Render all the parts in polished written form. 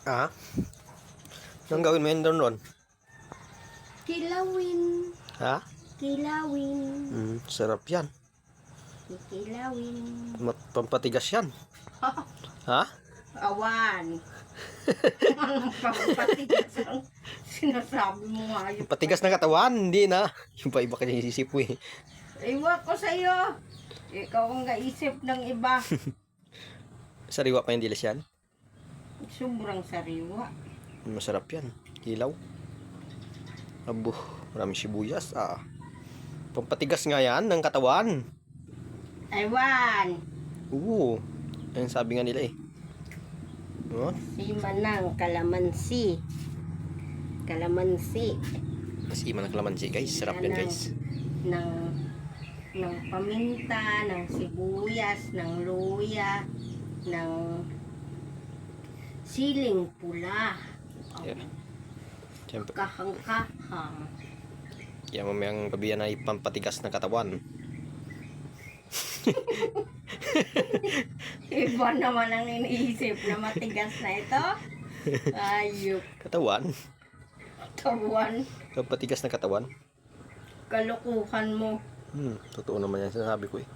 Ah? Anong gawin mo yun doon ron? Kilawin. Ha? Kilawin. Sarap yan. Kilawin. Pampatigas yan. Ha? Awan. Anong pampatigas ang sinasabi mo nga yun? Patigas ng katawan, hindi na. Yung pa iba kanya isisip mo eh. Iwa ko sa'yo. Ikaw ang naisip ng iba. Sariwa pa yung dilis yan. Sobrang sariwa. Masarap yan. Hilaw. Abo, maraming sibuyas. Pampatigas nga yan ng katawan. Aywan. Oo. Ayun sabi nga nila eh. Oh? Sima ng kalamansi. Kalamansi. Masima ng kalamansi guys. Sarap yan guys. Ng paminta, ng sibuyas, ng luya, ng siling pula. Yeah. Siyempre. Kahang-kahang. Kaya mamayang gabi yan ay pampatigas ng katawan. Iba naman ang iniisip na matigas na ito. Ayok. Katawan? Tawan. Pampatigas ng katawan? Kalukuhan mo. Totoo naman yan sinasabi ko eh.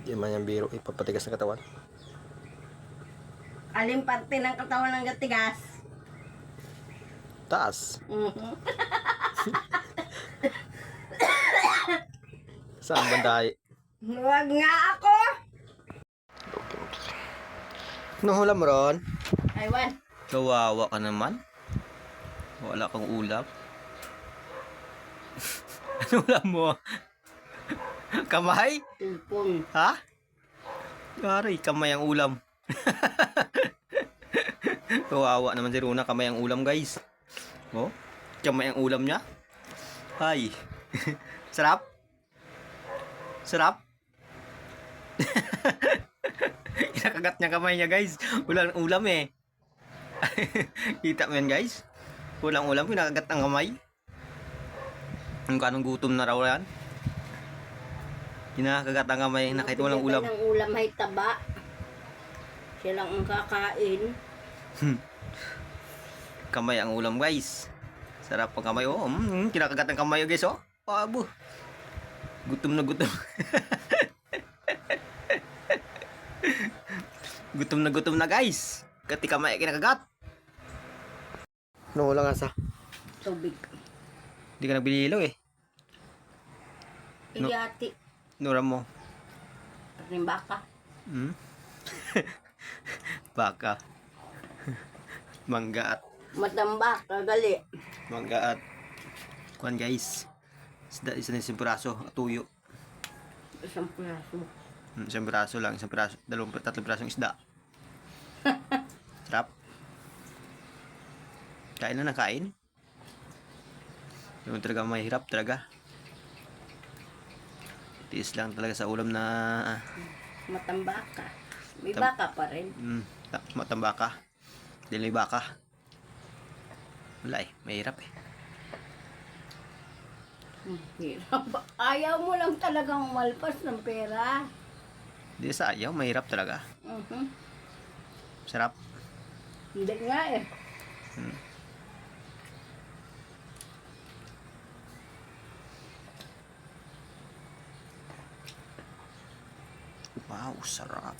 Hindi man yan biro eh. Pampatigas ng katawan. Aling parte ng katawan ng gatigas? Taas. Saan banday? Huwag nga ako. Nahulam ron? Aywan. Kawawa ka naman. Wala kang ulam. Ano ulam mo? Kamay? Tulpon. Ha? Aray, kamay ang ulam. Kawawa naman si Runa, kamay ang ulam guys. Oh, kamay ang ulam niya. Ay. Sarap? Sarap? Kinakagat niya kamay niya guys. Walang ulam eh. Kita mo yan guys? Walang ulam, kinakagat ang kamay. Ang kanong gutom na raw yan. Kinakagat ang kamay na kahit walang ulam. Ng ulam ay taba. Silang ang kakain. Kamay ang ulam guys. Sarap ang kamay. Oh, kinakagat ang kamay guys oh. Abo. Gutom na gutom. Gutom na guys. Kati kamay kinakagat. No, wala nga sa. Tubig. Hindi ka nagbili ilaw eh. Iyati. Nura mo. Rin baka. Baka. Mangga at Matambak. Kagali. mangga at kuan guys. Isa na isang piraso at tuyo. Isang piraso. Isang piraso lang, isang piraso, tatlong pirasong isda. Sarap. Kain na kain. Yung talaga mahirap talaga. Tiis lang talaga sa ulam na Matambaka. May baka pa rin. matambaka. Dili baka. Wala eh, mahirap eh. Hirap. Ayaw mo lang talagang malpas ng pera. Di sa ayaw, mahirap talaga. Sarap. Hindi nga eh. Wow, sarap.